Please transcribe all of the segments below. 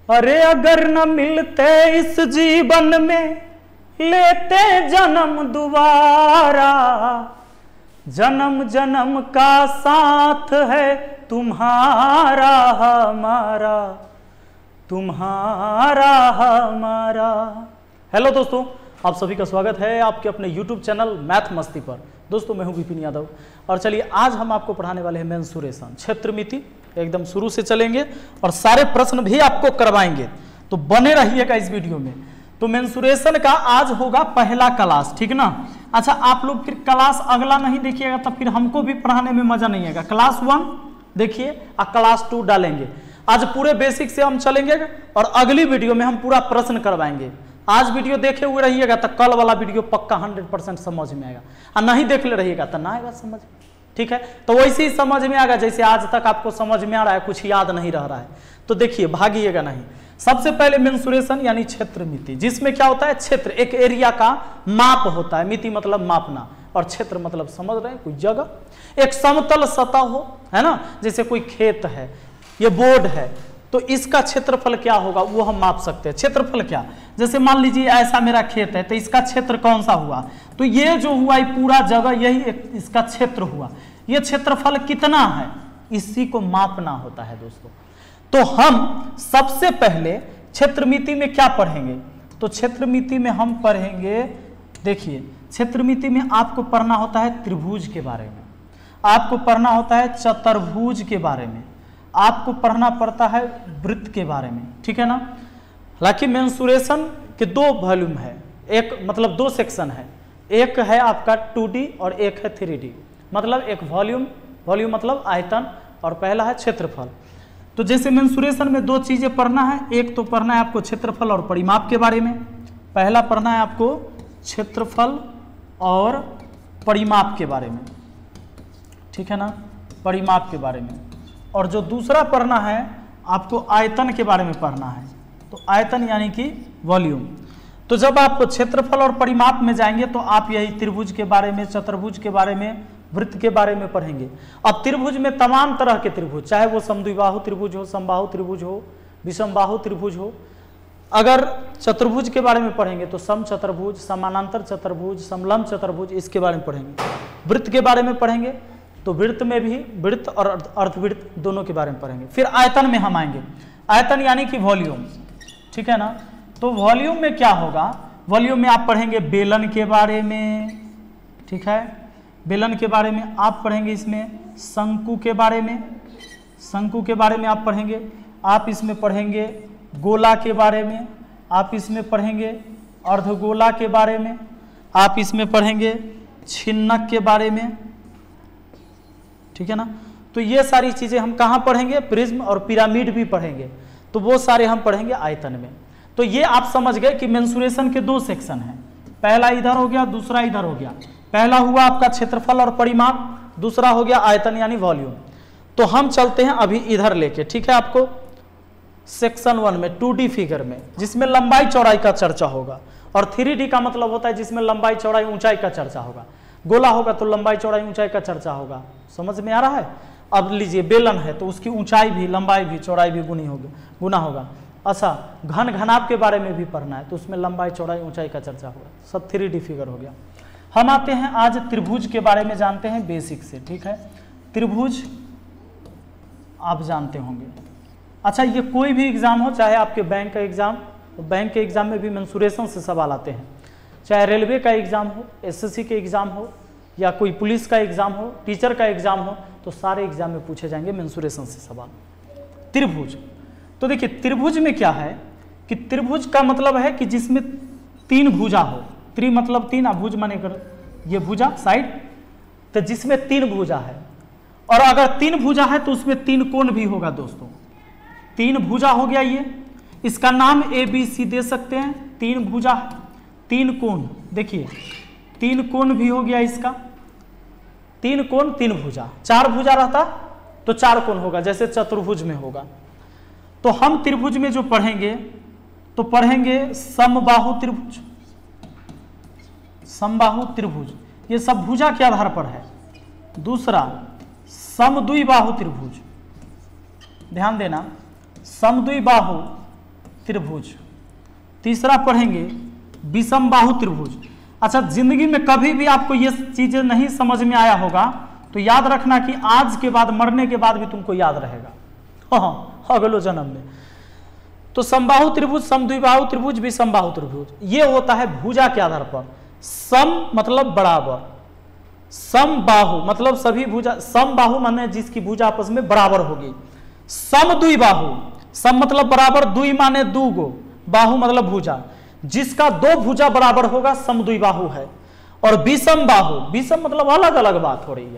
अरे अगर न मिलते इस जीवन में, लेते जन्म दोबारा, जन्म जन्म का साथ है तुम्हारा हमारा, तुम्हारा हमारा। हेलो दोस्तों, आप सभी का स्वागत है आपके अपने YouTube चैनल मैथ मस्ती पर। दोस्तों मैं हूं विपिन यादव और चलिए आज हम आपको पढ़ाने वाले हैं मेंसुरेशन, क्षेत्रमिति। एकदम शुरू से चलेंगे और सारे प्रश्न भी आपको करवाएंगे, तो बने रहिएगा इस वीडियो में। तो मेंसुरेशन का आज होगा पहला क्लास, ठीक ना। अच्छा, आप लोग फिर क्लास अगला नहीं देखिएगा तब फिर हमको भी पढ़ाने में मजा नहीं आएगा। क्लास 1 देखिए और क्लास 2 डालेंगे। आज पूरे बेसिक से हम चलेंगे और अगली वीडियो में हम पूरा प्रश्न करवाएंगे। आज वीडियो देखे हुए रहिएगा तो कल वाला वीडियो पक्का 100% समझ में आएगा, और नहीं देख ले रहिएगा तो ना आएगा समझ, ठीक है। तो वैसे ही समझ में आएगा जैसे आज तक आपको समझ में आ रहा है, कुछ याद नहीं रह रहा है तो देखिए भागिएगा नहीं। सबसे पहले मेंसुरेशन यानी क्षेत्रमिति, जिसमें क्या होता है, क्षेत्र एक एरिया का माप होता है। मिति मतलब मापना और क्षेत्र मतलब समझ रहे हैं कोई जगह। एक समतल सतह हो, है ना, जैसे कोई खेत है, ये बोर्ड है, तो इसका क्षेत्रफल क्या होगा वो हम माप सकते हैं। क्षेत्रफल क्या, जैसे मान लीजिए ऐसा मेरा खेत है तो इसका क्षेत्र कौन सा हुआ, तो ये जो हुआ ये पूरा जगह यही इसका क्षेत्र हुआ। ये क्षेत्रफल कितना है इसी को मापना होता है दोस्तों। तो हम सबसे पहले क्षेत्रमिति में क्या पढ़ेंगे, तो क्षेत्रमिति में हम पढ़ेंगे, देखिए क्षेत्रमिति में आपको पढ़ना होता है त्रिभुज के बारे में, आपको पढ़ना होता है चतुर्भुज के बारे में, आपको पढ़ना पड़ता है वृत्त के बारे में, ठीक है ना। हालांकि मेंसुरेशन के 2 वॉल्यूम है, एक मतलब 2 सेक्शन है, एक है आपका 2D और एक है 3D। मतलब एक वॉल्यूम मतलब आयतन और पहला है क्षेत्रफल। तो जैसे मेंसुरेशन में 2 चीजें पढ़ना है, एक तो पढ़ना है आपको क्षेत्रफल और परिमाप के बारे में। पहला पढ़ना है आपको क्षेत्रफल और परिमाप के बारे में, ठीक है ना, परिमाप के बारे में। और जो दूसरा पढ़ना है आपको आयतन के बारे में पढ़ना है, तो आयतन यानी कि वॉल्यूम। तो जब आप क्षेत्रफल और परिमाप में जाएंगे तो आप यही त्रिभुज के बारे में, चतुर्भुज के बारे में, वृत्त के बारे में पढ़ेंगे। अब त्रिभुज में तमाम तरह के त्रिभुज, चाहे वो समद्विबाहु त्रिभुज हो, समबाहु त्रिभुज हो, विषमबाहु त्रिभुज हो। अगर चतुर्भुज के बारे में पढ़ेंगे तो सम चतुर्भुज, समानांतर चतुर्भुज, समलंब चतुर्भुज, इसके बारे में पढ़ेंगे। वृत्त के बारे में पढ़ेंगे तो वृत्त में भी वृत्त और अर्धवृत्त दोनों के बारे में पढ़ेंगे। फिर आयतन में हम आएंगे, आयतन यानी कि वॉल्यूम, ठीक है ना। तो वॉल्यूम में क्या होगा, वॉल्यूम में आप पढ़ेंगे बेलन के बारे में, ठीक है, बेलन के बारे में आप पढ़ेंगे। इसमें शंकु के बारे में, शंकु के बारे में आप पढ़ेंगे। आप इसमें पढ़ेंगे गोला के बारे में, आप इसमें पढ़ेंगे अर्धगोला के बारे में, आप इसमें पढ़ेंगे छिन्नक के बारे में, ठीक है ना। तो ये सारी चीजें हम कहाँ पढ़ेंगे, प्रिज्म और पिरामिड भी पढ़ेंगे, तो वो सारे हम पढ़ेंगे आयतन में। तो ये आप समझ गए कि मेंसुरेशन के 2 सेक्शन हैं, पहला इधर हो गया, दूसरा इधर हो गया। पहला हुआ आपका क्षेत्रफल और परिमाप, दूसरा हो गया आयतन यानी वॉल्यूम। तो हम चलते हैं अभी इधर लेके, ठीक है, आपको सेक्शन 1 में 2D फिगर में, जिसमें लंबाई चौड़ाई का चर्चा होगा, और 3D का मतलब होता है जिसमें लंबाई चौड़ाई ऊंचाई का चर्चा होगा। गोला होगा तो लंबाई चौड़ाई ऊंचाई का चर्चा होगा, समझ में आ रहा है। अब लीजिए बेलन है तो उसकी ऊंचाई भी, लंबाई भी, चौड़ाई भी गुना होगा। अच्छा, घन घनाभ के बारे में भी पढ़ना है तो उसमें लंबाई चौड़ाई ऊंचाई का चर्चा होगा। सब 3D फिगर हो गया। हम आते हैं आज त्रिभुज के बारे में जानते हैं बेसिक से, ठीक है। त्रिभुज आप जानते होंगे। अच्छा, ये कोई भी एग्जाम हो, चाहे आपके बैंक का एग्जाम, तो बैंक के एग्जाम में भी मेंसुरेशन से सवाल आते हैं, चाहे रेलवे का एग्जाम हो, SSC के एग्जाम हो, या कोई पुलिस का एग्जाम हो, टीचर का एग्जाम हो, तो सारे एग्जाम में पूछे जाएंगे मेंसुरेशन से सवाल। त्रिभुज, तो देखिए त्रिभुज में क्या है कि त्रिभुज का मतलब है कि जिसमें 3 भुजा हो, त्रि मतलब 3, भुज माने कर ये भुजा साइड, तो जिसमें 3 भुजा है। और अगर 3 भुजा है तो उसमें 3 कोण भी होगा दोस्तों। 3 भुजा हो गया, ये इसका नाम ABC दे सकते हैं। 3 भुजा, 3 कोण, देखिए 3 कोण भी हो गया इसका, 3 कोण 3 भुजा। 4 भुजा रहता तो 4 कोण होगा, जैसे चतुर्भुज में होगा। तो हम त्रिभुज में जो पढ़ेंगे तो पढ़ेंगे समबाहु त्रिभुज, समबाहु त्रिभुज, ये सब भुजा के आधार पर है। दूसरा समद्विबाहु त्रिभुज, ध्यान देना, समद्विबाहु त्रिभुज। तीसरा पढ़ेंगे विषम बाहु त्रिभुज। अच्छा, जिंदगी में कभी भी आपको ये चीजें नहीं समझ में आया होगा तो याद रखना कि आज के बाद, मरने के बाद भी तुमको याद रहेगा, हाँ, अगले जन्म में। तो समबाहु त्रिभुज, समद्विबाहु त्रिभुज, विषमबाहु त्रिभुज, ये होता है भुजा के आधार पर। सम मतलब बराबर, समबाहु मतलब सभी भुजा, समबाहु माने जिसकी भुजा आपस में बराबर होगी। समद्विबाहु, सम मतलब बराबर, द्वि माने दो गो, बाहु मतलब भुजा, जिसका दो भुजा बराबर होगा समद्विबाहु है। और विषम बाहु, विषम मतलब अलग अलग बात हो रही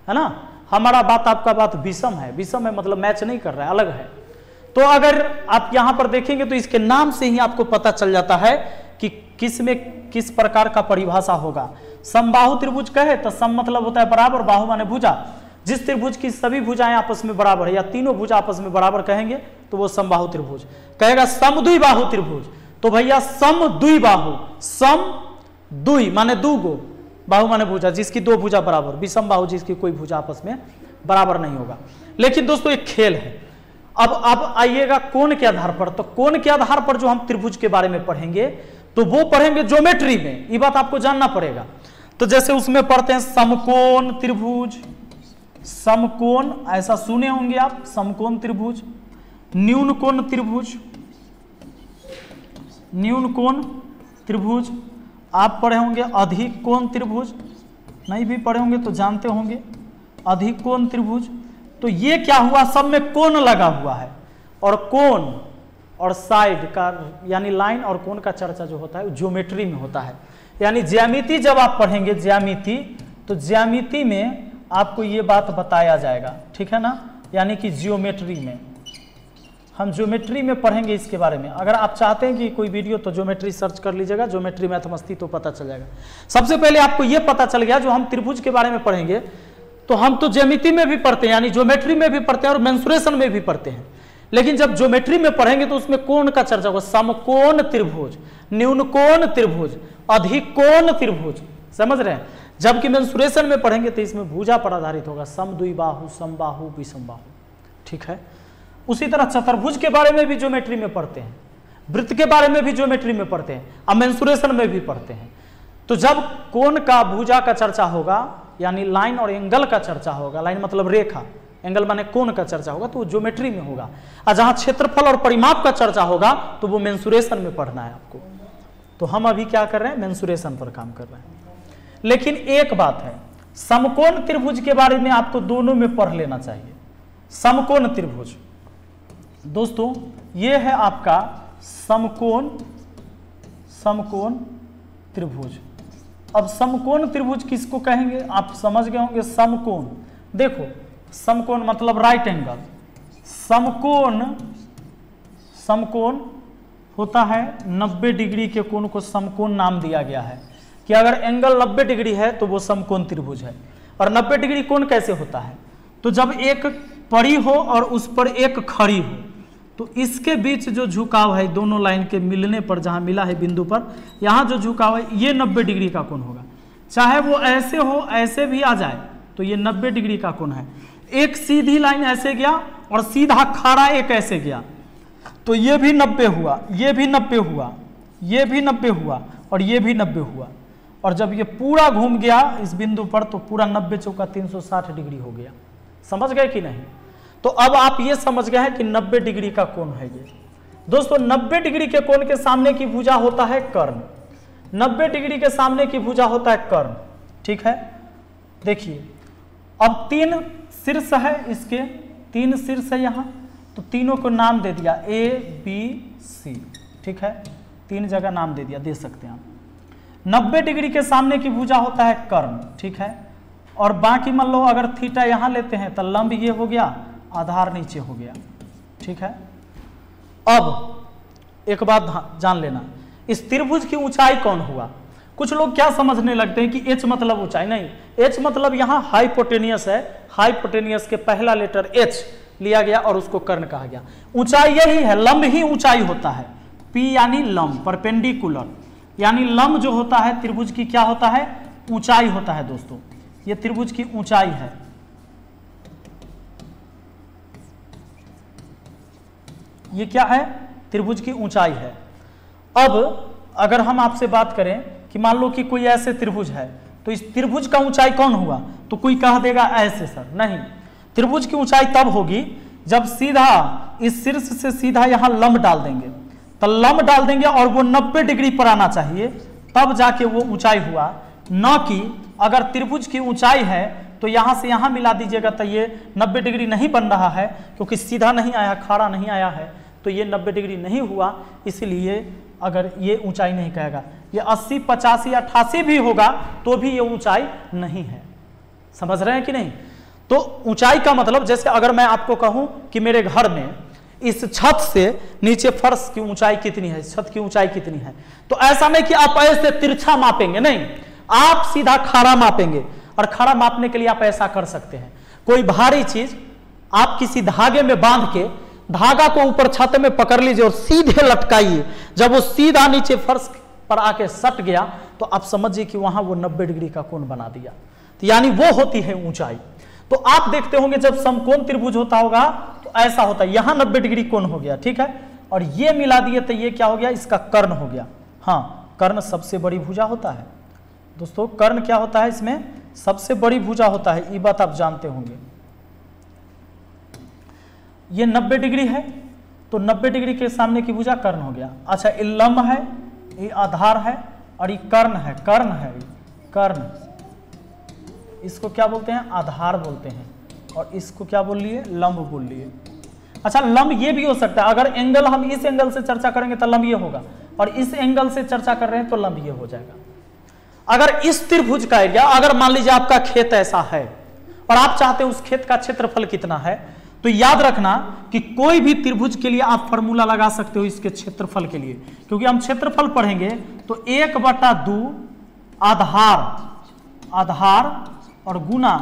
है ना, हमारा बात आपका बात विषम है, विषम है मतलब मैच नहीं कर रहा है, अलग है। तो अगर आप यहां पर देखेंगे तो इसके नाम से ही आपको पता चल जाता है कि किस में किस प्रकार का परिभाषा होगा। समबाहु त्रिभुज कहे तो सम मतलब होता है बराबर, बाहु माने भुजा, जिस त्रिभुज की सभी भुजाएं आपस में बराबर है या तीनों भुजा आपस में बराबर कहेंगे तो वो समबाहु त्रिभुज। कहेगा समद्विबाहु त्रिभुज, तो भैया समद्विबाहु, सम द्वि माने दो गो, बाहु माने भुजा, जिसकी दो भुजा बराबर, विषम बाहु जिसकी कोई भुजा आपस में बराबर नहीं होगा। लेकिन दोस्तों एक खेल है। अब आइएगा कोण के आधार पर, तो कोण के आधार पर जो हम त्रिभुज के बारे में पढ़ेंगे तो वो पढ़ेंगे ज्योमेट्री में, ये बात आपको जानना पड़ेगा। तो जैसे उसमें पढ़ते हैं समकोण त्रिभुज, समकोण ऐसा सुने होंगे आप, समकोण त्रिभुज, न्यून कोण त्रिभुज, न्यून कोण त्रिभुज, आप पढ़े होंगे अधिक कोण त्रिभुज, नहीं भी पढ़े होंगे तो जानते होंगे अधिक कोण त्रिभुज। तो ये क्या हुआ, सब में कोण लगा हुआ है, और कोण और साइड का यानी लाइन और कोण का चर्चा जो होता है ज्योमेट्री में होता है। यानी ज्यामिति जब आप पढ़ेंगे ज्यामिति, तो ज्यामिति में आपको ये बात बताया जाएगा, ठीक है ना, यानी कि ज्योमेट्री में हम ज्योमेट्री में पढ़ेंगे इसके बारे में। अगर आप चाहते हैं कि कोई वीडियो तो ज्योमेट्री सर्च कर लीजिएगा, ज्योमेट्री मैथ मस्ती, तो पता चल जाएगा। सबसे पहले आपको ये पता चल गया जो हम त्रिभुज के बारे में पढ़ेंगे तो हम तो ज्यामिति में भी पढ़ते हैं, यानी ज्योमेट्री में भी पढ़ते हैं और मेंसुरेशन में भी पढ़ते हैं। लेकिन जब ज्योमेट्री में पढ़ेंगे तो उसमें कोण का चर्चा होगा, समकोण त्रिभुज, न्यून कोण त्रिभुज, अधिक कोण त्रिभुज, समझ रहे हैं। जबकि मेंसुरेशन में पढ़ेंगे तो इसमें भुजा पर आधारित होगा, समद्विबाहु, समबाहु, विषमबाहु, ठीक है। उसी तरह चतुर्भुज के बारे में भी ज्योमेट्री में पढ़ते हैं, वृत्त के बारे में भी ज्योमेट्री में पढ़ते हैं, अब मेंसुरेशन में भी पढ़ते हैं। तो जब कोण का भुजा का चर्चा होगा यानी लाइन और एंगल का चर्चा होगा, लाइन मतलब रेखा, एंगल माने कोण का चर्चा होगा तो वो ज्योमेट्री में होगा। और जहां क्षेत्रफल और परिमाप का चर्चा होगा तो वो मेंसुरेशन में पढ़ना है आपको। तो हम अभी क्या कर रहे हैं, मेंसुरेशन पर काम कर रहे हैं। लेकिन एक बात है, समकोण त्रिभुज के बारे में आपको दोनों में पढ़ लेना चाहिए। समकोण त्रिभुज दोस्तों ये है आपका समकोण, समकोण त्रिभुज। अब समकोण त्रिभुज किसको कहेंगे आप समझ गए होंगे। समकोण, देखो समकोण मतलब राइट एंगल, समकोण, समकोण होता है 90 डिग्री के कोण को समकोण नाम दिया गया है कि अगर एंगल 90 डिग्री है तो वो समकोण त्रिभुज है। और 90 डिग्री कोण कैसे होता है, तो जब एक पड़ी हो और उस पर एक खड़ी हो तो इसके बीच जो झुकाव है, दोनों लाइन के मिलने पर जहां मिला है बिंदु पर, यहां जो झुकाव है ये 90 डिग्री का कोण होगा। चाहे वो ऐसे हो ऐसे भी आ जाए तो ये 90 डिग्री का कोण है। एक सीधी लाइन ऐसे गया और सीधा खड़ा एक ऐसे गया तो ये भी 90 हुआ, ये भी 90 हुआ, ये भी 90 हुआ और ये भी 90 हुआ। और जब ये पूरा घूम गया इस बिंदु पर तो पूरा 90 चौका 360 डिग्री हो गया। समझ गए कि नहीं। तो अब आप ये समझ गए हैं कि 90 डिग्री का कोण है ये। दोस्तों 90 डिग्री के कोण के सामने की भुजा होता है कर्ण, 90 डिग्री के सामने की भुजा होता है कर्ण, ठीक है। देखिए अब 3 शीर्ष है, इसके 3 शीर्ष है यहाँ, तो तीनों को नाम दे दिया A B C, ठीक है, 3 जगह नाम दे दिया, दे सकते हैं आप। 90 डिग्री के सामने की भुजा होता है कर्ण, ठीक है। और बाकी मान लो अगर थीटा यहाँ लेते हैं तो लंब ये हो गया, आधार नीचे हो गया, ठीक है। अब एक बात जान लेना, इस त्रिभुज की ऊंचाई कौन हुआ। कुछ लोग क्या समझने लगते हैं कि H मतलब ऊंचाई, नहीं, H मतलब यहाँ हाइपोटेनियस है, हाइपोटेनियस के पहला लेटर H लिया गया और उसको कर्ण कहा गया। ऊंचाई यही है, लंब ही ऊंचाई होता है। P यानी लंब, परपेंडिकुलर यानी लंब जो होता है त्रिभुज की क्या होता है, ऊंचाई होता है। दोस्तों ये त्रिभुज की ऊंचाई है। ये क्या है, त्रिभुज की ऊंचाई है। अब अगर हम आपसे बात करें कि मान लो कि कोई ऐसे त्रिभुज है, तो इस त्रिभुज का ऊंचाई कौन हुआ, तो कोई कह देगा ऐसे सर, नहीं, त्रिभुज की ऊंचाई तब होगी जब सीधा इस शीर्ष से सीधा यहां लंब डाल देंगे, तो लंब डाल देंगे और वो 90 डिग्री पर आना चाहिए, तब जाके वो ऊंचाई हुआ। न कि अगर त्रिभुज की ऊंचाई है तो यहां से यहां मिला दीजिएगा तो ये 90 डिग्री नहीं बन रहा है, क्योंकि सीधा नहीं आया, खड़ा नहीं आया है, तो ये 90 डिग्री नहीं हुआ, इसलिए अगर ये ऊंचाई नहीं कहेगा। ये 80, 85 या 88 भी होगा तो भी ये ऊंचाई नहीं है। समझ रहे हैं कि नहीं? तो ऊंचाई का मतलब, जैसे अगर मैं आपको कहूं कि मेरे घर में इस छत से नीचे फर्श की ऊंचाई कितनी है, छत की ऊंचाई कितनी है, तो ऐसा नहीं कि आप ऐसे तिरछा मापेंगे, नहीं, आप सीधा खड़ा मापेंगे। और खड़ा मापने के लिए आप ऐसा कर सकते हैं, कोई भारी चीज आप किसी धागे में बांध के धागा को ऊपर छत में पकड़ लीजिए और सीधे लटकाइए। जब वो सीधा नीचे फर्श पर आके सट गया तो आप समझिए कि वहां वो 90 डिग्री का कोण बना दिया, तो यानी वो होती है ऊंचाई। तो आप देखते होंगे जब समकोण त्रिभुज होता होगा तो ऐसा होता है, यहां 90 डिग्री कोण हो गया, ठीक है, और ये मिला दिए तो ये क्या हो गया, इसका कर्ण हो गया। हाँ, कर्ण सबसे बड़ी भुजा होता है दोस्तों, कर्ण क्या होता है, इसमें सबसे बड़ी भुजा होता है, ये बात आप जानते होंगे। ये 90 डिग्री है तो 90 डिग्री के सामने की भुजा कर्ण हो गया। अच्छा, ये लंब है, ये आधार है, और ये कर्ण है, कर्ण है, कर्ण, इसको क्या बोलते हैं, आधार बोलते हैं, और इसको क्या बोल लिए, लंब बोल लिए। अच्छा, लंब ये भी हो सकता है, अगर एंगल हम इस एंगल से चर्चा करेंगे तो लंब ये होगा, और इस एंगल से चर्चा कर रहे हैं तो लंब ये हो जाएगा। अगर इस त्रिभुज का एरिया, अगर मान लीजिए आपका खेत ऐसा है और आप चाहते हैं उस खेत का क्षेत्रफल कितना है, तो याद रखना कि कोई भी त्रिभुज के लिए आप फॉर्मूला लगा सकते हो इसके क्षेत्रफल के लिए, क्योंकि हम क्षेत्रफल पढ़ेंगे तो 1/2 आधार और गुना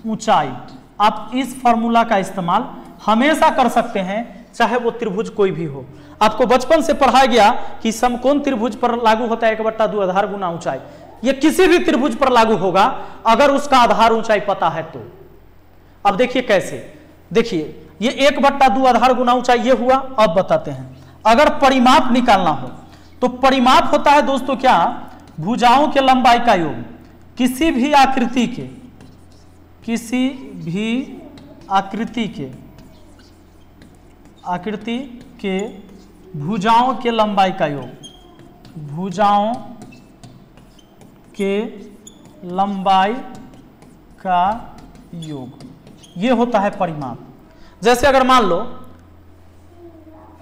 ऊंचाई, आप इस फॉर्मूला का इस्तेमाल हमेशा कर सकते हैं, चाहे वो त्रिभुज कोई भी हो। आपको बचपन से पढ़ाया गया कि समकोण त्रिभुज पर लागू होता है 1/2 आधार गुना ऊंचाई, ये किसी भी त्रिभुज पर लागू होगा अगर उसका आधार ऊंचाई पता है तो। अब देखिए कैसे, देखिए ये 1/2 आधार गुना ऊंचाई ये हुआ। अब बताते हैं, अगर परिमाप निकालना हो तो परिमाप होता है दोस्तों क्या, भुजाओं के लंबाई का योग, किसी भी आकृति के भुजाओं के लंबाई का योग, भुजाओं के लंबाई का योग, ये होता है परिमाप। जैसे अगर मान लो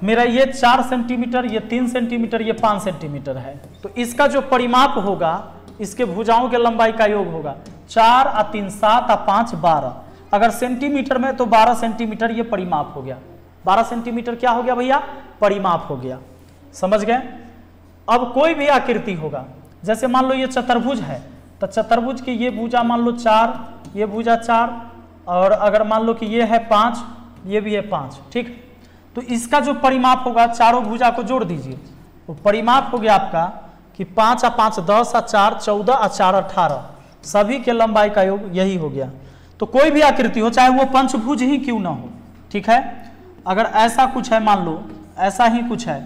मेरा ये 4 सेंटीमीटर, ये 3 सेंटीमीटर, ये 5 सेंटीमीटर है, तो इसका जो परिमाप होगा इसके भुजाओं के लंबाई का योग होगा 4 और 3 7 और 5 12। अगर सेंटीमीटर में तो 12 सेंटीमीटर ये परिमाप हो गया। 12 सेंटीमीटर क्या हो गया भैया, परिमाप हो गया। समझ गए? अब कोई भी आकृति होगा, जैसे मान लो ये चतुर्भुज है तो चतुर्भुज की ये भुजा मान लो 4, ये भुजा 4, और अगर मान लो कि ये है 5, ये भी है 5, ठीक। तो इसका जो परिमाप होगा, चारों भुजा को जोड़ दीजिए, तो परिमाप हो गया आपका कि 5 और 5 10 और 4 14 और 4 18, सभी के लंबाई का योग यही हो गया। तो कोई भी आकृति हो, चाहे वो पंचभुज ही क्यों ना हो, ठीक है। अगर ऐसा कुछ है, मान लो ऐसा ही कुछ है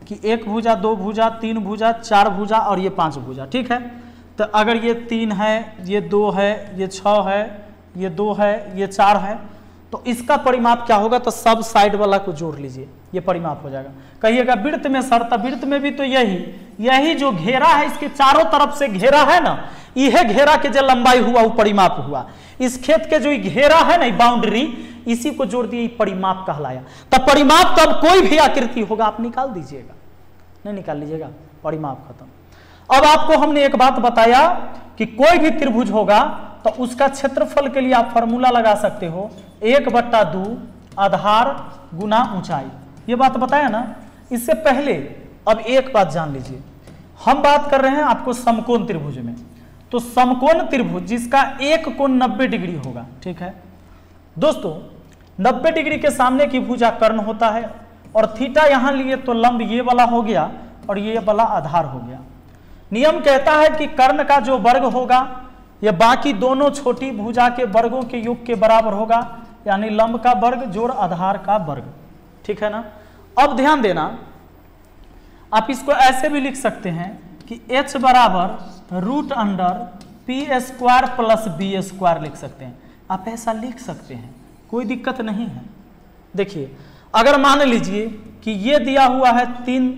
कि 1 भुजा 2 भुजा 3 भुजा 4 भुजा और ये 5 भुजा, ठीक है। तो अगर ये 3 है, ये 2 है, ये 6 है, ये 2 है, ये 4 है, तो इसका परिमाप क्या होगा, तो सब साइड वाला को जोड़ लीजिए, ये परिमाप हो जाएगा। कहिएगा वृत्त में सर, तो वृत्त में भी तो यही जो घेरा है, इसके चारों तरफ से घेरा है ना, यह घेरा के जो लंबाई हुआ वो परिमाप हुआ। इस खेत के जो घेरा है ना, बाउंड्री, इसी को जोड़ दिए, परिमाप कहलाया। तब परिमाप तब कोई भी आकृति होगा आप निकाल दीजिएगा, नहीं निकाल लीजिएगा, परिमाप खत्म। अब आपको हमने एक बात बताया कि कोई भी त्रिभुज होगा तो उसका क्षेत्रफल के लिए आप फॉर्मूला लगा सकते हो 1/2 आधार गुना ऊंचाई, ये बात बताया ना। इससे पहले अब एक बात जान लीजिए, हम बात कर रहे हैं आपको समकोण त्रिभुज में, तो समकोण त्रिभुज जिसका एक कोण 90 डिग्री होगा, ठीक है दोस्तों। 90 डिग्री के सामने की भुजा कर्ण होता है, और थीटा यहां लिए तो लंब ये वाला हो गया और ये वाला आधार हो गया। नियम कहता है कि कर्ण का जो वर्ग होगा ये बाकी दोनों छोटी भुजा के वर्गों के योग के बराबर होगा, यानी लंब का वर्ग जोड़ आधार का वर्ग, ठीक है ना। अब ध्यान देना, आप इसको ऐसे भी लिख सकते हैं कि h बराबर root under p square plus b square लिख सकते हैं। आप ऐसा लिख सकते हैं, कोई दिक्कत नहीं है। देखिए अगर मान लीजिए कि ये दिया हुआ है 3,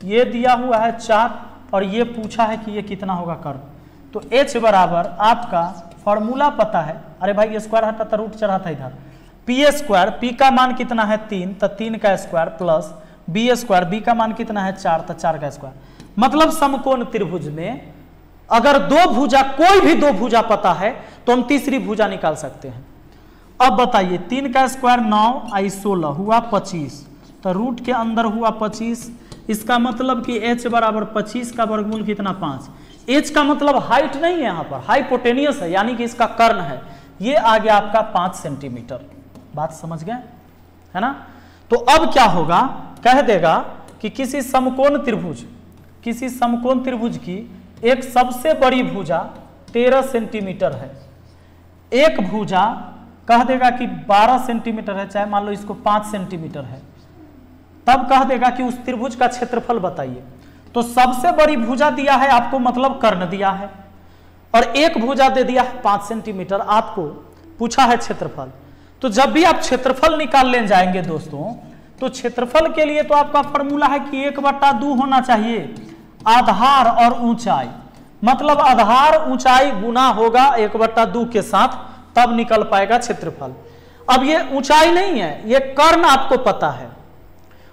ये दिया हुआ है 4 और ये पूछा है कि ये कितना होगा कर्ण, तो h बराबर आपका फॉर्मूला पता है। अरे भाई ये स्क्वायर हटा था, रूट चढ़ा था इधर। पी स्क्वायर, पी का मान कितना है 3, तो 3 का square plus b square, b का मान कितना है 4, तो 4 का स्क्वायर। मतलब समकोण त्रिभुज में अगर दो भुजा, कोई भी दो भुजा पता है तो हम तीसरी भुजा निकाल सकते हैं। अब बताइए 3 का स्क्वायर 9 आई 16 हुआ 25, तो रूट के अंदर हुआ 25। इसका मतलब कि h बराबर 25 का वर्गमूल कितना 5। h का मतलब हाइट नहीं है, यहाँ पर हाइपोटेनियस है, यानी कि इसका कर्ण है। ये आ गया आपका 5 सेंटीमीटर। बात समझ गए है ना। तो अब क्या होगा, कह देगा कि किसी समकोण त्रिभुज की एक सबसे बड़ी भुजा 13 सेंटीमीटर है, एक भुजा कह देगा कि 12 सेंटीमीटर है, चाहे मान लो इसको 5 सेंटीमीटर है, तब कह देगा कि उस त्रिभुज का क्षेत्रफल बताइए। तो सबसे बड़ी भुजा दिया है आपको, मतलब कर्ण दिया है, और एक भुजा दे दिया है 5 सेंटीमीटर, आपको पूछा है क्षेत्रफल। तो जब भी आप क्षेत्रफल निकालने जाएंगे दोस्तों, तो क्षेत्रफल के लिए तो आपका फॉर्मूला है कि 1/2 होना चाहिए आधार और ऊंचाई, मतलब आधार ऊंचाई गुना होगा 1/2 के साथ, तब निकल पाएगा क्षेत्रफल। अब ये ऊंचाई नहीं है, ये कर्ण आपको पता है,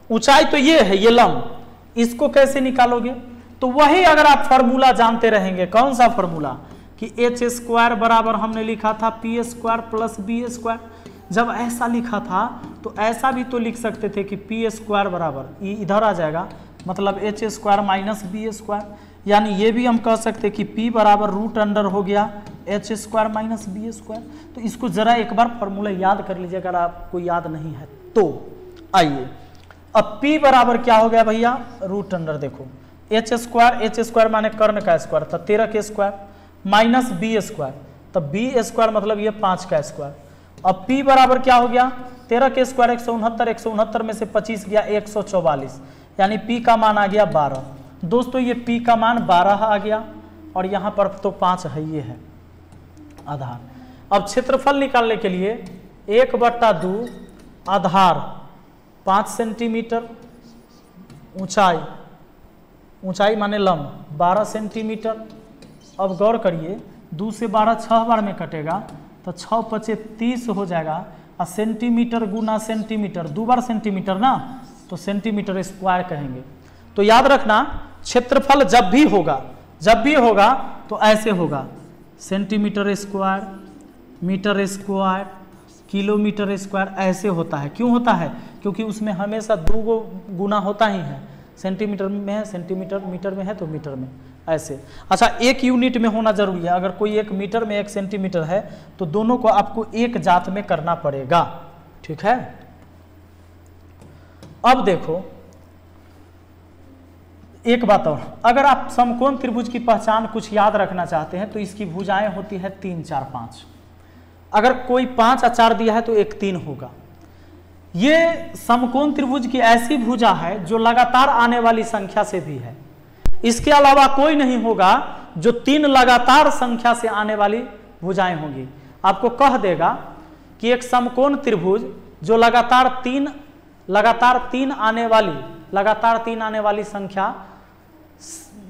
ऊंचाई तो ये है, ये लंब, इसको कैसे निकालोगे। तो वही अगर आप फॉर्मूला जानते रहेंगे, कौन सा फॉर्मूला, कि एच स्क्वायर बराबर हमने लिखा था p square plus b square. जब ऐसा लिखा था तो ऐसा भी तो लिख सकते थे कि पी स्क्वायर बराबर इधर आ जाएगा, मतलब h square minus b square, यानी ये भी हम कह सकते कि p बराबर रूट अंडर हो गया h square minus b square. तो इसको जरा एक बार फॉर्मूला याद कर लीजिए अगर आपको याद नहीं है तो। आइए अब p बराबर क्या हो गया भैया, रूट अंडर, देखो एच स्क्वायर माने कर्ण का स्क्वायर था 13 के स्क्वायर, माइनस बी स्क्वायर, तब बी स्क्वायर मतलब ये 5 का स्क्वायर। अब p बराबर क्या हो गया, 13 के स्क्वायर 169, 169 में से 25 गया 144, यानी p का मान आ गया 12। दोस्तों ये p का मान 12 आ गया, और यहाँ पर तो 5 है, ये है आधार। अब क्षेत्रफल निकालने के लिए 1/2 आधार 5 सेंटीमीटर, ऊंचाई माने लंब 12 सेंटीमीटर। अब गौर करिए 2 से 12 6 बार में कटेगा, तो 6 × 5 = 30 हो जाएगा, और सेंटीमीटर गुना सेंटीमीटर, 2 बार सेंटीमीटर ना, तो सेंटीमीटर स्क्वायर कहेंगे। तो याद रखना क्षेत्रफल जब भी होगा तो ऐसे होगा, centimetre square, metre square, kilometre square, ऐसे होता है। क्यों होता है, क्योंकि उसमें हमेशा 2 गुना होता ही है, सेंटीमीटर में है सेंटीमीटर, मीटर में है तो मीटर में, ऐसे। अच्छा एक यूनिट में होना जरूरी है, अगर कोई 1 मीटर में 1 सेंटीमीटर है तो दोनों को आपको एक जात में करना पड़ेगा, ठीक है। अब देखो एक बात और, अगर आप समकोण त्रिभुज की पहचान कुछ याद रखना चाहते हैं तो इसकी भुजाएं होती है 3 4 5। अगर कोई 5 और 4 दिया है तो एक 3 होगा। ये समकोण त्रिभुज की ऐसी भुजा है जो लगातार आने वाली संख्या से भी है, इसके अलावा कोई नहीं होगा जो 3 लगातार संख्या से आने वाली भुजाएं होंगी। आपको कह देगा कि एक समकोण त्रिभुज जो लगातार तीन आने वाली संख्या,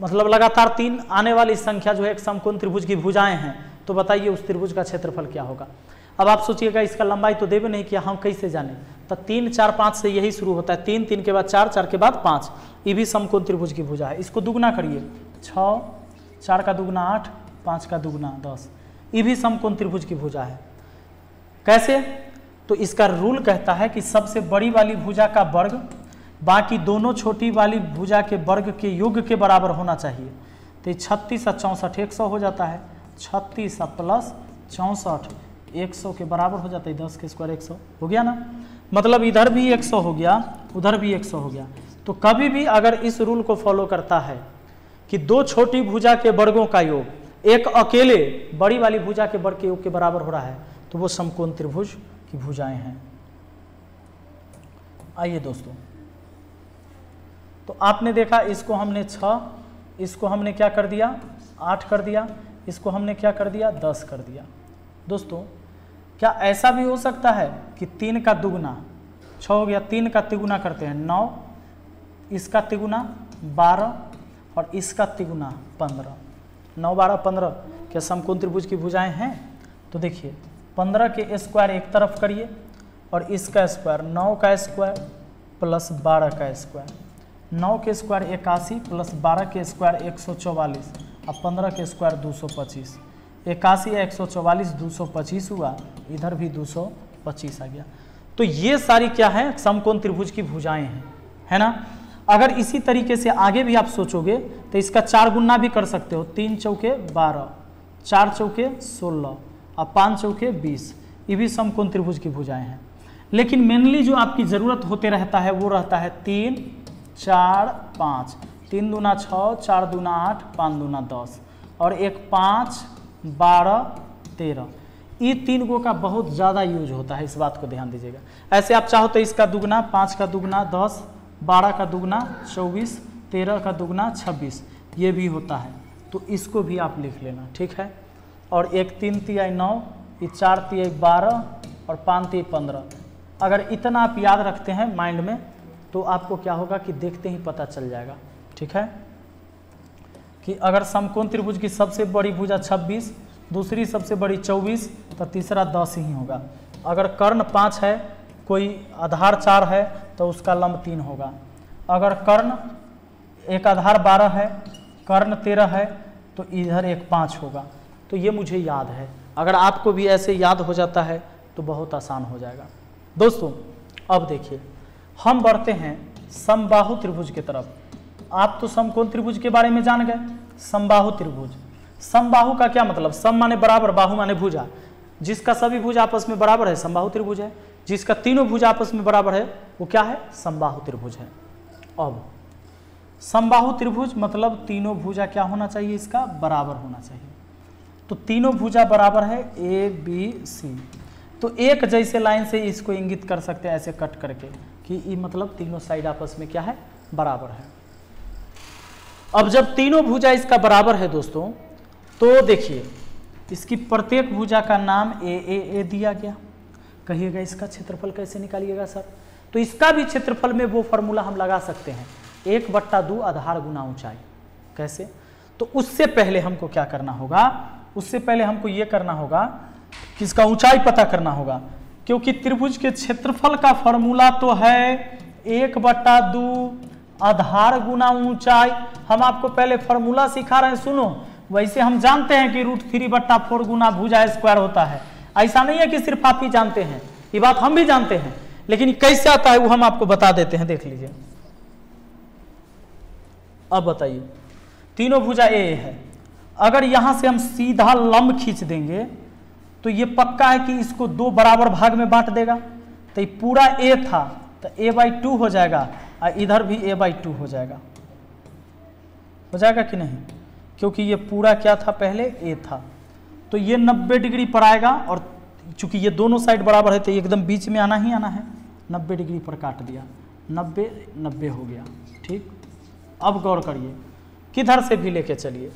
मतलब लगातार 3 आने वाली संख्या जो है एक समकोण त्रिभुज की भुजाएं हैं, तो बताइए उस त्रिभुज का क्षेत्रफल क्या होगा। अब आप सोचिएगा इसका लंबाई तो देवे नहीं किया, हम कैसे जाने, तो 3 4 5 से यही शुरू होता है, 3 3 के बाद 4 4 के बाद 5, ये भी समकोण त्रिभुज की भुजा है। इसको दुगना करिए, 6 4 का दुगना 8, 5 का दुगना 10, ये भी समकोण त्रिभुज की भुजा है। कैसे, तो इसका रूल कहता है कि सबसे बड़ी वाली भुजा का वर्ग बाकी दोनों छोटी वाली भुजा के वर्ग के योग के बराबर होना चाहिए। तो 36 और 64 100 हो जाता है, 36 प्लस 64 100 के बराबर हो जाता है, 10 के स्क्वायर 100 हो गया ना, मतलब इधर भी 100 हो गया, उधर भी 100 हो गया। तो कभी भी अगर इस रूल को फॉलो करता है कि 2 छोटी भुजा के वर्गों का योग एक अकेले बड़ी वाली भुजा के वर्ग के योग के बराबर हो रहा है, तो वो समकोण त्रिभुज की भुजाएं हैं। आइए दोस्तों तो आपने देखा इसको हमने 6, इसको हमने क्या कर दिया 8 कर दिया, इसको हमने क्या कर दिया 10 कर दिया। दोस्तों क्या ऐसा भी हो सकता है कि 3 का दुगुना 6 हो गया, 3 का तिगुना करते हैं 9, इसका तिगुना 12 और इसका तिगुना 15, 9 12 15 क्या समकोण त्रिभुज की भुजाएं हैं? तो देखिए 15 के स्क्वायर एक तरफ करिए और इसका स्क्वायर 9 का स्क्वायर प्लस 12 का स्क्वायर, 9 के स्क्वायर 81 प्लस 12 के स्क्वायर 144 और 15 के स्क्वायर 225, 81 या 144 225 हुआ, इधर भी 225 आ गया। तो ये सारी क्या है समकोण त्रिभुज की भुजाएं हैं, है ना। अगर इसी तरीके से आगे भी आप सोचोगे तो इसका 4 गुना भी कर सकते हो, 3 चौके 12, 4 चौके 16 और 5 चौके 20, ये भी समकोण त्रिभुज की भुजाएं हैं। लेकिन मेनली जो आपकी ज़रूरत होते रहता है वो रहता है 3 4 5, 3 दूना 6, 4 दूना 8, 5 दूना 10 और एक 5 12 13, ये 3 गो का बहुत ज़्यादा यूज होता है, इस बात को ध्यान दीजिएगा। ऐसे आप चाहो तो इसका दुगना 5 का दुगना 10, 12 का दुगना 24, 13 का दुगना 26, ये भी होता है, तो इसको भी आप लिख लेना, ठीक है। और एक 3 तिहाई 9, ये 4 तिहाई 12 और 5 तिहाई 15। अगर इतना आप याद रखते हैं माइंड में तो आपको क्या होगा कि देखते ही पता चल जाएगा, ठीक है, कि अगर समकोण त्रिभुज की सबसे बड़ी भुजा 26, दूसरी सबसे बड़ी 24, तो तीसरा 10 ही होगा। अगर कर्ण 5 है, कोई आधार 4 है तो उसका लंब 3 होगा। अगर कर्ण एक आधार 12 है, कर्ण 13 है तो इधर एक 5 होगा। तो ये मुझे याद है, अगर आपको भी ऐसे याद हो जाता है तो बहुत आसान हो जाएगा। दोस्तों अब देखिए हम बढ़ते हैं समबाहु त्रिभुज की तरफ। आप तो समकोण त्रिभुज के बारे में जान गए, समबाहु त्रिभुज। समबाहु का क्या मतलब? सम माने बराबर, बाहु माने भुजा। जिसका सभी भुज आपस में बराबर है समबाहु त्रिभुज है, जिसका तीनों भुज आपस में बराबर है वो क्या है? समबाहु त्रिभुज है। अब समबाहु त्रिभुज मतलब तीनों भुजा क्या होना चाहिए? इसका बराबर होना चाहिए। तो तीनों भुजा बराबर है ए बी सी, तो एक जैसे लाइन से इसको इंगित कर सकते हैं ऐसे कट करके कि ये मतलब तीनों साइड आपस में क्या है? बराबर है। अब जब तीनों भुजा इसका बराबर है दोस्तों, तो देखिए इसकी प्रत्येक भुजा का नाम ए दिया गया। कहिएगा इसका क्षेत्रफल कैसे निकालिएगा सर? तो इसका भी क्षेत्रफल में वो फॉर्मूला हम लगा सकते हैं, 1/2 आधार गुना ऊंचाई। कैसे? तो उससे पहले हमको क्या करना होगा? उससे पहले हमको ये करना होगा कि इसका ऊंचाई पता करना होगा, क्योंकि त्रिभुज के क्षेत्रफल का फॉर्मूला तो है 1/2 आधार गुना ऊंचाई। हम आपको पहले फॉर्मूला सिखा रहे हैं, सुनो। वैसे हम जानते हैं कि √3/4 गुना भुजा स्क्वायर होता है। ऐसा नहीं है कि सिर्फ आप ही जानते हैं, ये बात हम भी जानते हैं, लेकिन कैसे आता है वो हम आपको बता देते हैं। देख लीजिए, अब बताइए, तीनों भुजा ए है। अगर यहां से हम सीधा लंब खींच देंगे तो ये पक्का है कि इसको 2 बराबर भाग में बांट देगा। तो ये पूरा ए था तो a/2 हो जाएगा और इधर भी a/2 हो जाएगा कि नहीं? क्योंकि ये पूरा क्या था? पहले ए था। तो ये 90 डिग्री पर आएगा और चूंकि ये दोनों साइड बराबर है तो एकदम बीच में आना ही आना है। 90 डिग्री पर काट दिया, 90 हो गया। ठीक, अब गौर करिए, किधर से भी लेके चलिए,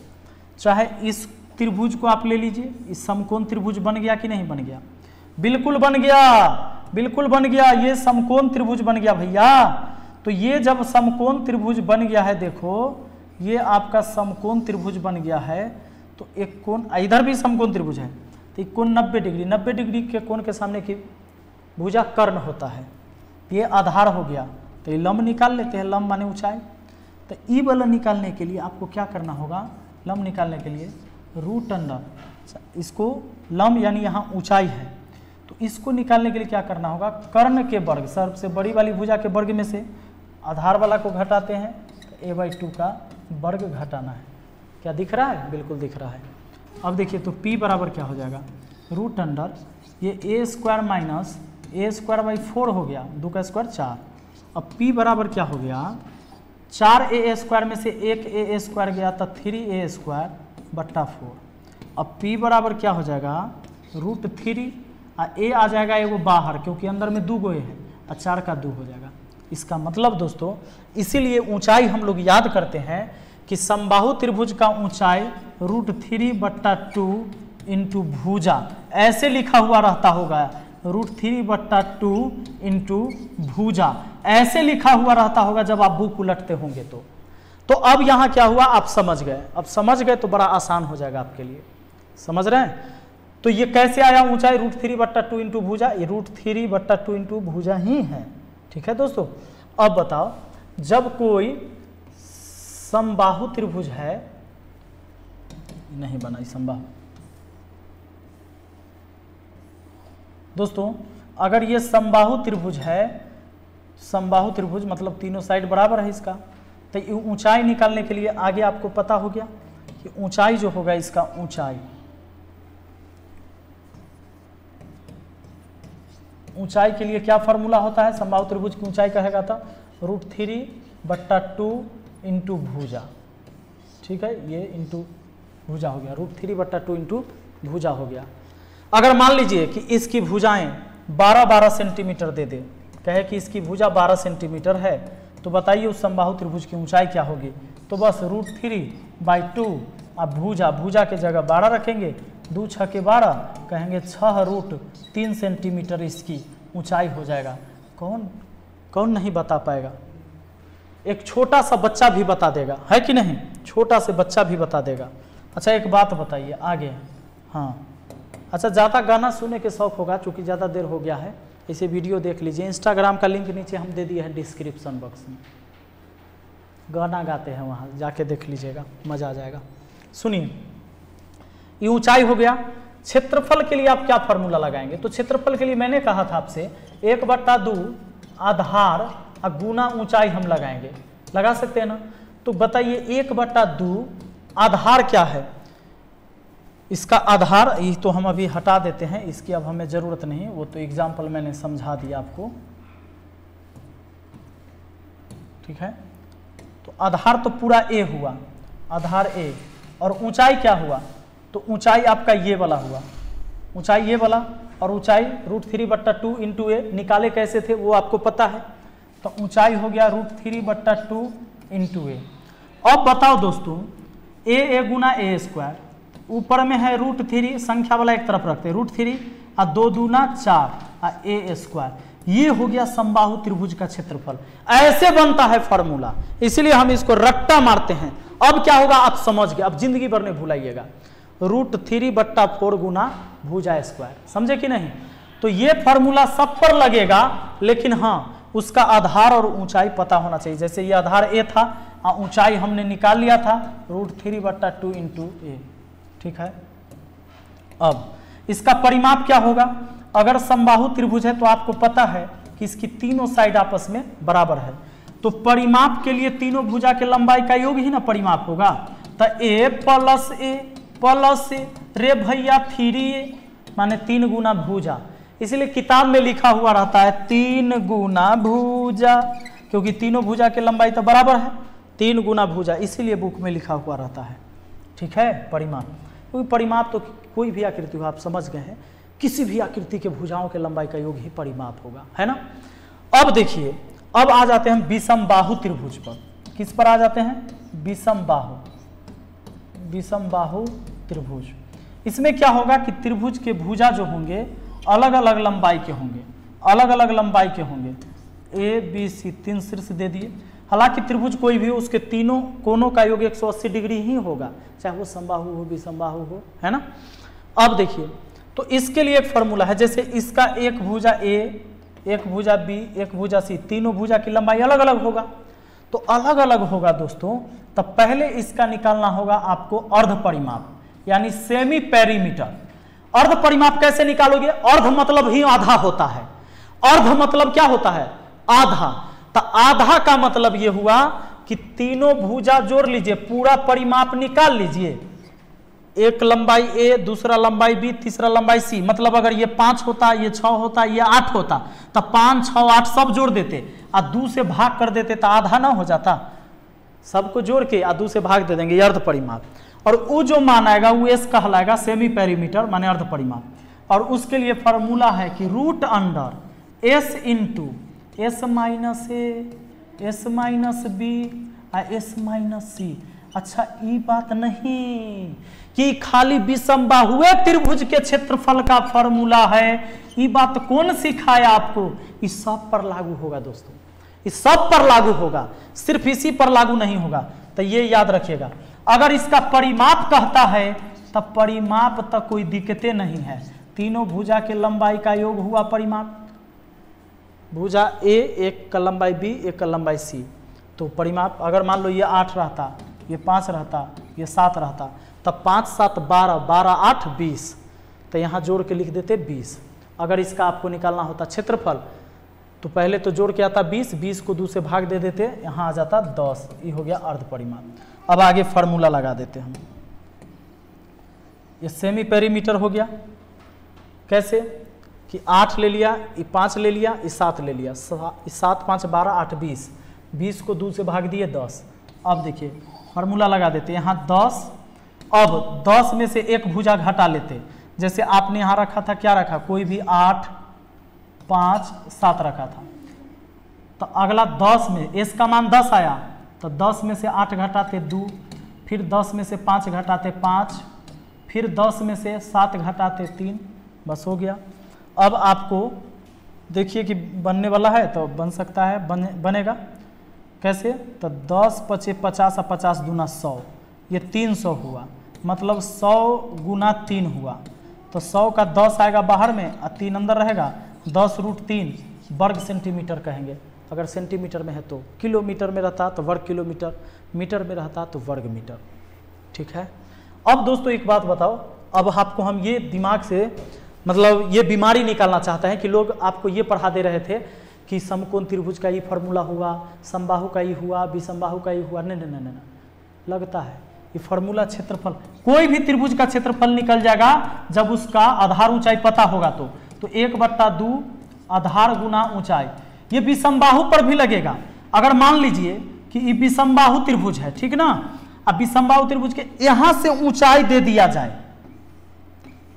चाहे इस त्रिभुज को आप ले लीजिए, इस समकोण त्रिभुज बन गया कि नहीं बन गया? बिल्कुल बन गया, बिल्कुल बन गया। ये समकोण त्रिभुज बन गया भैया। तो ये जब समकोण त्रिभुज बन गया है, देखो ये आपका समकोण त्रिभुज बन गया है, तो एक कोण, इधर भी समकोण त्रिभुज है तो एक कोण 90 डिग्री, 90 डिग्री के कोण के सामने की भुजा कर्ण होता है। ये आधार हो गया, तो ये लंब निकाल लेते हैं, लंब माने ऊंचाई। तो ई वाला निकालने के लिए आपको क्या करना होगा? लंब निकालने के लिए √, इसको लंब यानी यहाँ ऊंचाई है, तो इसको निकालने के लिए क्या करना होगा? कर्ण के वर्ग, सबसे बड़ी वाली भुजा के वर्ग में से आधार वाला को घटाते हैं, तो a/2 का वर्ग घटाना है। क्या दिख रहा है? बिल्कुल दिख रहा है। अब देखिए, तो p बराबर क्या हो जाएगा? √, ये a² माइनस a²/4 हो गया, 2 का स्क्वायर 4। अब p बराबर क्या हो गया? 4a² में से 1a² गया तो 3a²/4। अब p बराबर क्या हो जाएगा? √3 और a आ जाएगा एगो बाहर, क्योंकि अंदर में 2 गो है और 4 का 2 हो जाएगा। इसका मतलब दोस्तों, इसीलिए ऊंचाई हम लोग याद करते हैं कि समबाहु त्रिभुज का ऊंचाई √3/2 इंटू भुजा, ऐसे लिखा हुआ रहता होगा, √3/2 इंटू भुजा, ऐसे लिखा हुआ रहता होगा जब आप बुक उलटते होंगे तो अब यहाँ क्या हुआ आप समझ गए। अब समझ गए तो बड़ा आसान हो जाएगा आपके लिए, समझ रहे हैं। तो ये कैसे आया ऊंचाई √3/2 इंटू भुजा, ये √3/2 इंटू भुजा ही है। ठीक है दोस्तों, अब बताओ जब कोई समबाहु त्रिभुज है, नहीं बना समबाहु दोस्तों, अगर ये समबाहु त्रिभुज है, समबाहु त्रिभुज मतलब तीनों साइड बराबर है इसका, तो ऊंचाई निकालने के लिए आगे आपको पता हो गया कि ऊंचाई जो होगा इसका ऊंचाई के लिए क्या फॉर्मूला होता है, समबाहु त्रिभुज की ऊंचाई कहेगा था √3/2 इंटू भुजा। ठीक है, ये इंटू भुजा हो गया, √3/2 इंटू भुजा हो गया। अगर मान लीजिए कि इसकी भुजाएं 12-12 सेंटीमीटर दे दे, कहे कि इसकी भुजा 12 सेंटीमीटर है, तो बताइए उस समबाहु त्रिभुज की ऊंचाई क्या होगी। तो बस √3/2, अब भुजा के जगह 12 रखेंगे, 2 × 6 = 12, कहेंगे 6√3 सेंटीमीटर इसकी ऊंचाई हो जाएगा। कौन नहीं बता पाएगा, एक छोटा सा बच्चा भी बता देगा, है कि नहीं, छोटा से बच्चा भी बता देगा। अच्छा एक बात बताइए आगे, हाँ अच्छा ज़्यादा गाना सुनने के शौक होगा, चूँकि ज़्यादा देर हो गया है, इसे वीडियो देख लीजिए, इंस्टाग्राम का लिंक नीचे हम दे दिए हैं डिस्क्रिप्शन बॉक्स में, गाना गाते हैं वहाँ जाके देख लीजिएगा, मज़ा आ जाएगा। सुनिए, ये ऊंचाई हो गया। क्षेत्रफल के लिए आप क्या फार्मूला लगाएंगे, तो क्षेत्रफल के लिए मैंने कहा था आपसे 1/2 आधार गुना ऊंचाई हम लगाएंगे, लगा सकते हैं ना। तो बताइए 1/2 आधार क्या है, इसका आधार ये तो हम अभी हटा देते हैं, इसकी अब हमें ज़रूरत नहीं, वो तो एग्जाम्पल मैंने समझा दिया आपको। ठीक है, तो आधार तो पूरा ए हुआ, आधार ए, और ऊंचाई क्या हुआ, तो ऊंचाई आपका ये वाला हुआ, ऊंचाई ये वाला, और ऊंचाई √3/2 इंटू ए, निकाले कैसे थे वो आपको पता है, तो ऊंचाई हो गया √3/2 इंटू ए। अब बताओ दोस्तों, ए गुना A², ऊपर में है √3, संख्या वाला एक तरफ रखते हैं, √3 और 2 दूना 4 और A², ये हो गया समबाहु त्रिभुज का क्षेत्रफल। ऐसे बनता है फॉर्मूला, इसलिए हम इसको रट्टा मारते हैं। अब क्या होगा आप समझ गए, अब जिंदगी भर नहीं भूलाइएगा, √3/4 गुना भुजा², समझे कि नहीं। तो ये फॉर्मूला सब पर लगेगा, लेकिन हाँ उसका आधार और ऊंचाई पता होना चाहिए। जैसे ये आधार ए था और ऊंचाई हमने निकाल लिया था √3/2 इंटू ए। ठीक है, अब इसका परिमाप क्या होगा, अगर समबाहु त्रिभुज है तो आपको पता है कि इसकी तीनों साइड आपस में बराबर है, तो परिमाप के लिए तीनों भुजा के लंबाई का योग ही ना परिमाप होगा। तो a प्लस ए रे भैया 3a माने 3 गुना भुजा, इसलिए किताब में लिखा हुआ रहता है 3 गुना भुजा, क्योंकि तीनों भुजा के लंबाई तो बराबर है, 3 गुना भुजा, इसीलिए बुक में लिखा हुआ रहता है। ठीक है, परिमाप, क्योंकि परिमाप तो कोई भी आकृति हो, आप समझ गए हैं, किसी भी आकृति के भुजाओं के लंबाई का योग ही परिमाप होगा, है ना। अब देखिए, अब आ जाते हैं विषम बाहु त्रिभुज पर। किस पर आ जाते हैं, विषम बाहु त्रिभुज। इसमें क्या होगा कि त्रिभुज के भुजा जो होंगे अलग अलग लंबाई के होंगे, अलग अलग लंबाई के होंगे, ABC 3 शीर्ष दे दिए। हालांकि त्रिभुज कोई भी हो, उसके तीनों कोनों का योग 180 डिग्री ही होगा, चाहे वो समबाहु हो विषमबाहु हो, है ना। अब देखिए, तो इसके लिए एक फॉर्मूला है, जैसे इसका एक भुजा A, एक भुजा B, एक भुजा C, तीनों भुजा की लंबाई अलग अलग होगा। तो अलग अलग होगा दोस्तों, तब पहले इसका निकालना होगा आपको अर्ध परिमाप, यानी सेमी पेरीमीटर। अर्ध परिमाप कैसे निकालोगे, अर्ध मतलब ही आधा होता है, अर्ध मतलब क्या होता है, आधा। तो आधा का मतलब ये हुआ कि तीनों भुजा जोड़ लीजिए, पूरा परिमाप निकाल लीजिए, एक लंबाई A, दूसरा लंबाई B, तीसरा लंबाई C, मतलब अगर ये 5 होता, ये 6 होता, ये 8 होता, तो 5, 6, 8 सब जोड़ देते और 2 से भाग कर देते तो आधा ना हो जाता, सबको जोड़ के और 2 से भाग दे देंगे, अर्ध परिमाप। और वो जो मान आएगा वो S कहलाएगा सेमी पेरीमीटर माने अर्ध परिमाप। और उसके लिए फॉर्मूला है कि √S इंटू एस माइनस ए, एस माइनस बी और एस माइनस सी। अच्छा ये बात नहीं कि खाली विषमबाहुए त्रिभुज के क्षेत्रफल का फॉर्मूला है, ये बात कौन सिखाया आपको? इस सब पर लागू होगा दोस्तों, इस सब पर लागू होगा, सिर्फ इसी पर लागू नहीं होगा। तो ये याद रखिएगा, अगर इसका परिमाप कहता है तब परिमाप तक कोई दिक्कतें नहीं है। तीनों भुजा के लंबाई का योग हुआ परिमाप, भुजा ए एक का लंबाई बी एक का लंबाई सी, तो परिमाप अगर मान लो ये 8 रहता, ये 5 रहता, ये 7 रहता, तब 5 7 12, 12 8 20, तो यहाँ जोड़ के लिख देते 20। अगर इसका आपको निकालना होता क्षेत्रफल तो पहले तो जोड़ के आता 20, 20 को 2 से भाग दे देते, यहाँ आ जाता 10, ये हो गया अर्ध परिमाप। अब आगे फार्मूला लगा देते हम, ये सेमी पेरीमीटर हो गया। कैसे कि 8 ले लिया, ये 5 ले लिया, ये 7 ले लिया, 7 5 12 8 20, 20 को 2 से भाग दिए 10। अब देखिए फार्मूला लगा देते, यहाँ 10, अब 10 में से एक भुजा घटा लेते, जैसे आपने यहाँ रखा था, क्या रखा, कोई भी 8 5 7 रखा था, तो अगला 10 में एस का मान 10 आया, तो 10 में से 8 घटाते 2, फिर 10 में से 5 घटाते 5, फिर 10 में से 7 घटाते 3, बस हो गया। अब आपको देखिए कि बनने वाला है तो बन सकता है, बनेगा कैसे, तो 10 5 50 और 50 दूना 100, ये 300 हुआ, मतलब 100 गुना 3 हुआ, तो 100 का 10 आएगा बाहर में और 3 अंदर रहेगा, 10√3 वर्ग सेंटीमीटर कहेंगे। अगर सेंटीमीटर में है तो, किलोमीटर में रहता तो वर्ग किलोमीटर, मीटर में रहता तो वर्ग मीटर। ठीक है। अब दोस्तों एक बात बताओ, अब आपको हम ये दिमाग से मतलब ये बीमारी निकालना चाहते हैं कि लोग आपको ये पढ़ा दे रहे थे कि समकोण त्रिभुज का ये फार्मूला हुआ, समबाहु का ये हुआ, विषमबाहु का ये हुआ। नहीं नहीं नहीं नहीं, लगता है ये फार्मूला क्षेत्रफल, कोई भी त्रिभुज का क्षेत्रफल निकल जाएगा जब उसका आधार ऊंचाई पता होगा तो 1/2 आधार गुना ऊंचाई, ये विषमबाहु पर भी लगेगा। अगर मान लीजिए कि ये विषमबाहु त्रिभुज है, ठीक ना, अब विषमबाहु त्रिभुज के यहां से ऊंचाई दे दिया जाए,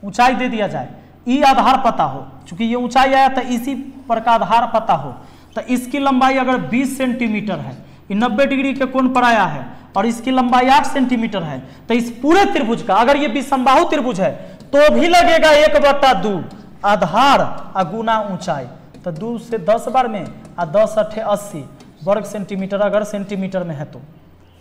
ऊंचाई दे दिया जाए, ई आधार पता हो, चूंकि ये ऊंचाई आया तो इसी पर का आधार पता हो, तो इसकी लंबाई अगर 20 सेंटीमीटर है, ये 90 डिग्री के कोण पर आया है और इसकी लंबाई 8 सेंटीमीटर है, तो इस पूरे त्रिभुज का अगर ये विषमबाहु त्रिभुज है तो भी लगेगा 1/2 आधार गुना ऊंचाई, तो 2 से 10 बार में 10 8 80 वर्ग सेंटीमीटर, अगर सेंटीमीटर में है तो।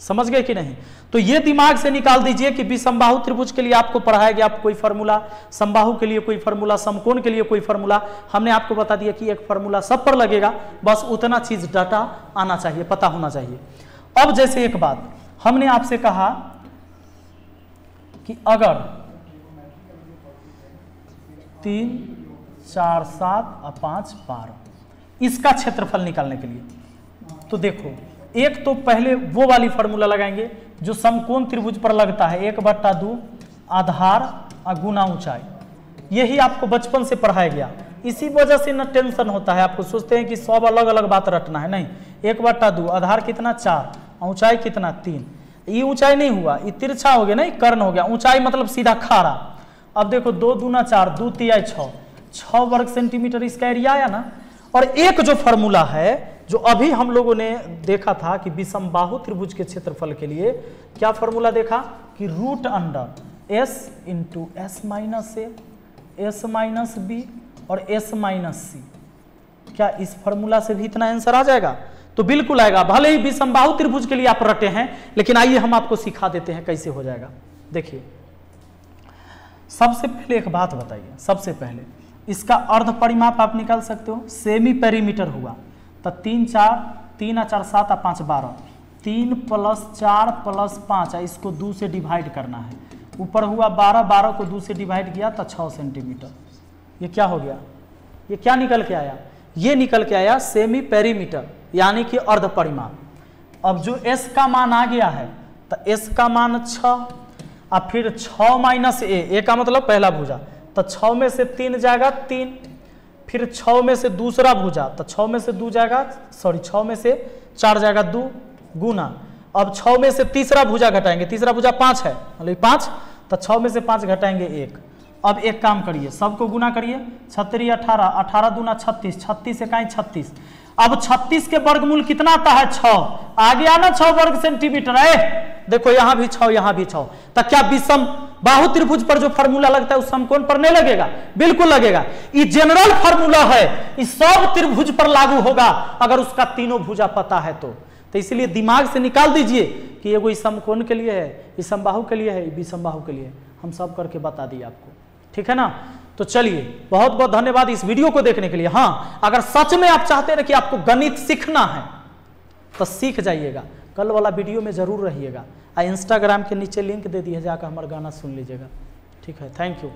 समझ गए कि नहीं? तो ये दिमाग से निकाल दीजिए कि विषमबाहु त्रिभुज के लिए आपको पढ़ाया गया कोई फार्मूला, समबाहु के लिए कोई फार्मूला, समकोण के लिए कोई फार्मूला, हमने आपको बता दिया कि एक फार्मूला सब पर लगेगा, बस उतना चीज डाटा आना चाहिए, पता होना चाहिए। अब जैसे एक बात हमने आपसे कहा कि अगर 3 4 7 और 5 12 इसका क्षेत्रफल निकालने के लिए, तो देखो एक तो पहले वो वाली फार्मूला लगाएंगे जो समकोण त्रिभुज पर लगता है, 1/2 आधार गुना ऊंचाई, यही आपको बचपन से पढ़ाया गया, इसी वजह से न टेंशन होता है। आपको सोचते हैं कि सब अलग अलग बात रटना है, नहीं, 1/2 आधार कितना 4, ऊंचाई कितना 3, ये ऊंचाई नहीं हुआ, ये तिरछा हो गया, नहीं कर्ण हो गया, ऊंचाई मतलब सीधा खारा। अब देखो 2 दूना 4, 2 तिया 6, 6 वर्ग सेंटीमीटर इसका एरिया आया ना। और एक जो फार्मूला है जो अभी हम लोगों ने देखा था कि विषमबाहु त्रिभुज के क्षेत्रफल के लिए क्या फार्मूला देखा कि √S × S - A, S - B और S - C, क्या इस फार्मूला से भी इतना आंसर आ जाएगा? तो बिल्कुल आएगा, भले ही विषमबाहु त्रिभुज के लिए आप रटे हैं, लेकिन आइए हम आपको सिखा देते हैं कैसे हो जाएगा। देखिए सबसे पहले एक बात बताइए, सबसे पहले इसका अर्ध परिमाप आप निकाल सकते हो, सेमी पेरीमीटर हुआ तो 3 4 7 और 5 12, 3 + 4 + 5, इसको 2 से डिवाइड करना है, ऊपर हुआ 12, 12 को 2 से डिवाइड किया तो 6 सेंटीमीटर। ये क्या हो गया? ये क्या निकल के आया? ये निकल के आया सेमी पेरीमीटर, यानी कि अर्ध परिमाप। अब जो S का मान आ गया है तो S का मान 6 और फिर 6 - A का मतलब पहला भुजा, तो 6 में से 3 जाएगा 3, फिर 6 में से दूसरा भुजा, तो 6 में से 2 जाएगा, सॉरी 6 में से 4 जाएगा 2 गुना, अब 6 में से तीसरा भुजा घटाएंगे, तीसरा भुजा 5 है, मतलब 5, तो 6 में से 5 घटाएंगे 1। अब एक काम करिए, सबको गुना करिए, 36 18, 18 दूना 36, 36 से कहीं 36, अब 36 के वर्गमूल कितना आता है 6, आ गया ना 6 वर्ग सेंटीमीटर है। देखो यहां भी 6 यहां भी 6, तो क्या विषम बाहु त्रिभुज पर जो फार्मूला लगता है उस समकोण पर नहीं लगेगा? बिल्कुल लगेगा। ये जनरल फार्मूला है, इस सब त्रिभुज पर लागू होगा अगर उसका तीनों भुजा पता है तो इसलिए दिमाग से निकाल दीजिए कि ये कोई समकोण के लिए है, ये समबाहु के लिए है, ये विषमबाहु के लिए, हम सब करके बता दिए आपको, ठीक है ना। तो चलिए बहुत बहुत धन्यवाद इस वीडियो को देखने के लिए। हाँ, अगर सच में आप चाहते हैं कि आपको गणित सीखना है तो सीख जाइएगा, कल वाला वीडियो में जरूर रहिएगा। इंस्टाग्राम के नीचे लिंक दे दिए, जाकर हमारा गाना सुन लीजिएगा, ठीक है। Thank you.